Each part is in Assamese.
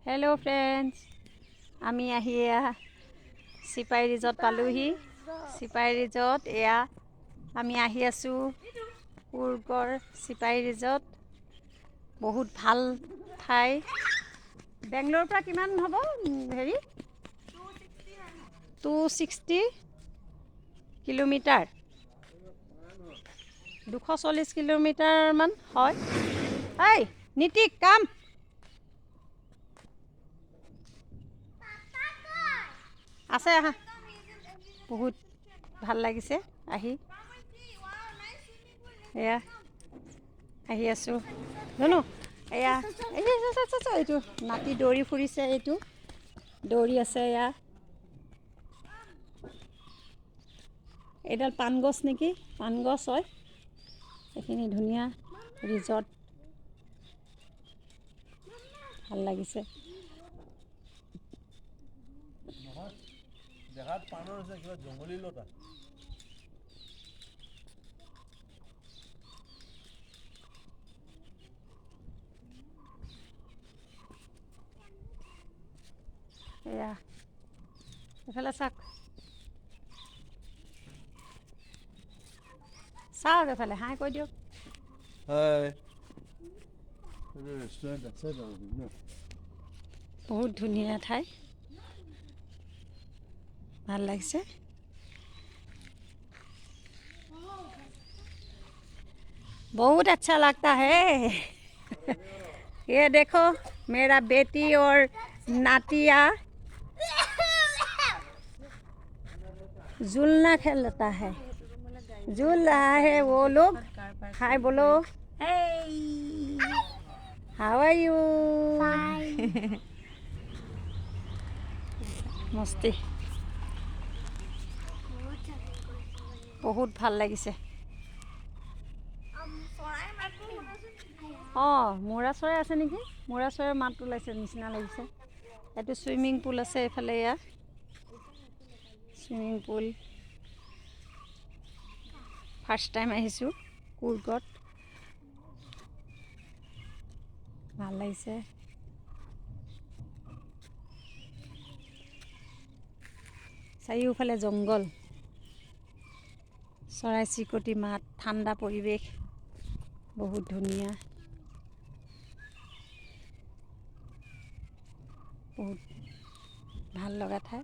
হেল্ল' ফ্ৰেণ্ডছ, আমি আহি চিপাই ৰিজৰ্ট পালোহি। চিপাই ৰিজৰ্ট এয়া আমি আহি আছোঁ কুৰ্গৰ চিপাই ৰিজৰ্ট। বহুত ভাল ঠাই। বেংগলোৰৰ পৰা কিমান হ'ব হেৰি 260 কিলোমিটাৰ, 240 কিলোমিটাৰমান হয়। এই নীতিক কাম আছে আহা। বহুত ভাল লাগিছে আহি। এয়া আহি আছোঁ জানো। এয়া এইটো নাতি দৌৰি ফুৰিছে, এইটো দৌৰি আছে। এয়া এইডাল পাণ গছ নেকি, পাণ গছ হয়। এইখিনি ধুনীয়া ৰিজৰ্ট, ভাল লাগিছে। দেখাত পাণৰ আছে, কিবা জংঘলী লতা। এয়া এইফালে চাওক, চাওক এফালে হাই কৈ দিয়ক। বহুত ধুনীয়া ঠাই, ভাল লাগিছে। बहुत अच्छा लगता है। ये देखो मेरा बेटी और नातिया झूलना खेलता है, झूल रहा है वो लोग। हाय बोलो, हाउ आर यू। मस्ती, बहुत ভাল লাগিছে। অঁ, মৌৰা চৰাই আছে নেকি, মৌৰা চৰাইৰ মাত ওলাইছে নিচিনা লাগিছে। এইটো চুইমিং পুল আছে এইফালে। এয়া চুইমিং পুল, ফাৰ্ষ্ট টাইম আহিছোঁ কুৰ্গত, ভাল লাগিছে। চাৰিওফালে জংঘল, চৰাই চিৰিকটি মাত, ঠাণ্ডা পৰিৱেশ, বহুত ধুনীয়া, বহুত ভাল লগা ঠাই।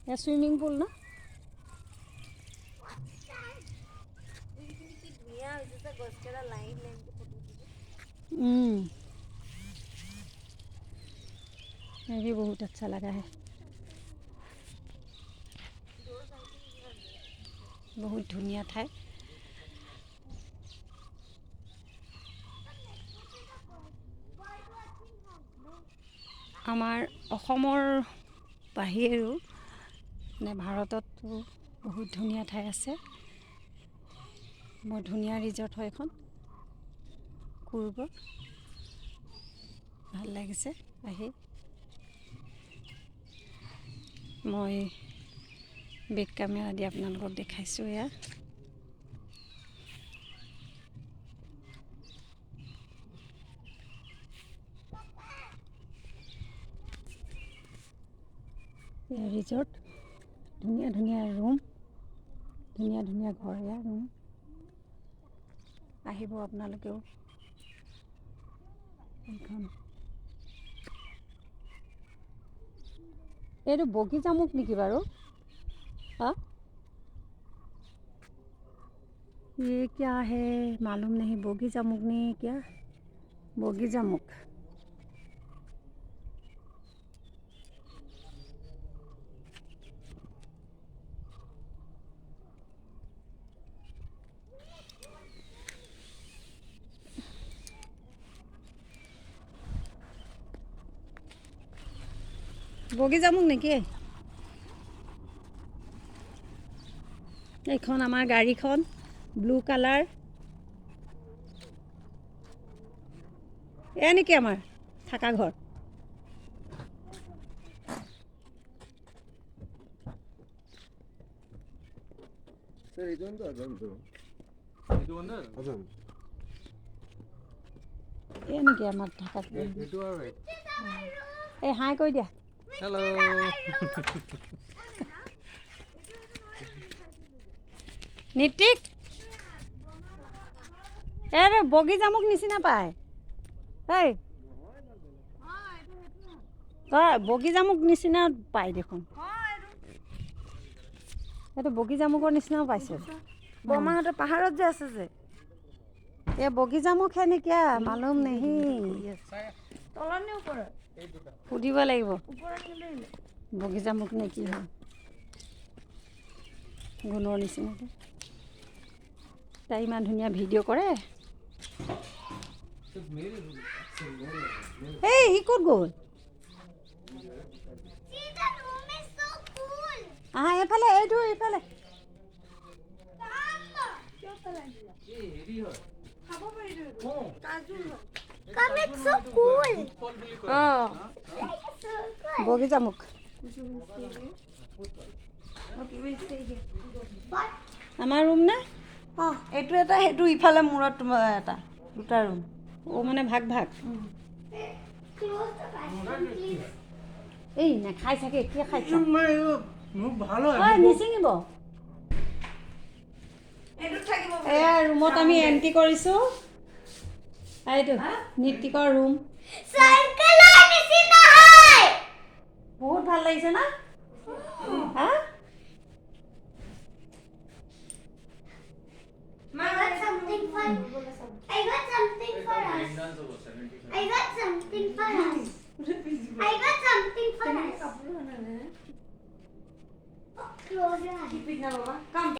এয়া চুইমিং পুল ন, ये भी बहुत अच्छा लगा है, बहुत ধুনীয়া ঠাই। আমাৰ অসমৰ বাহিৰেও মানে ভাৰততো বহুত ধুনীয়া ঠাই আছে। বৰ ধুনীয়া ৰিজৰ্ট হয় এখন কুৰ্গ, ভাল লাগিছে আহি। মই বেক কেমেৰা দি আপোনালোকক দেখাইছোঁ। এয়া ৰিজৰ্ট, ধুনীয়া ধুনীয়া ৰুম, ধুনীয়া ধুনীয়া ঘৰ। এয়া ৰুম, আহিব আপোনালোকেও এইখন। এইটো বগী জামুক নেকি বাৰু? হা, ये क्या है मालूम नहीं, বগী জামুক নে क्या, বগী জামুক। বগী জামুক নেকি? এইখন আমাৰ গাড়ীখন, ব্লু কালাৰ। এয়া নেকি আমাৰ থাকা ঘৰ? এই নেকি আমাৰ ঢাকাত এই হাই কৈ দিয়া হেল্ল' নীতিক এই বগী জামুক নিচিনা পায় এই তই বগী জামুক নিচিনা পায় দেখোন এইটো বগী জামুকৰ নিচিনাও পাইছে বৰমাহঁতৰ পাহাৰত যে আছে যে ये बगी जामुक है क्या मालूम नहीं তলত নে ওপৰত सुधिब লাগিব ওপৰত নিলে बगी जामुक ने की है गुणर निचिनाके ताई इमान धुनिया भिडिओ करे এই হি ক'ত গ'ল আহা এফালে এইটো এইফালে Come, it's so cool. অঁ বগী জামুক আমাৰ ৰুম নে এইটো এটা সেইটো ইফালে মূৰত তোমাৰ এটা দুটা ৰুম ও মানে ভাগ ভাগ এই নাখাই চাগে এতিয়া খাইছা মোক ভাল হয় নিচিঙিব এইটো থাকিব এয়া ৰুমত আমি এণ্ট্ৰি কৰিছোঁ এইটো নিতিকৰ ৰুম চাইকেলৰ নিচিনা হয় বহুত ভাল লাগিছে না হা I got something for us. I got something for us. I got something for us. I got something for us. Close your eyes. Come.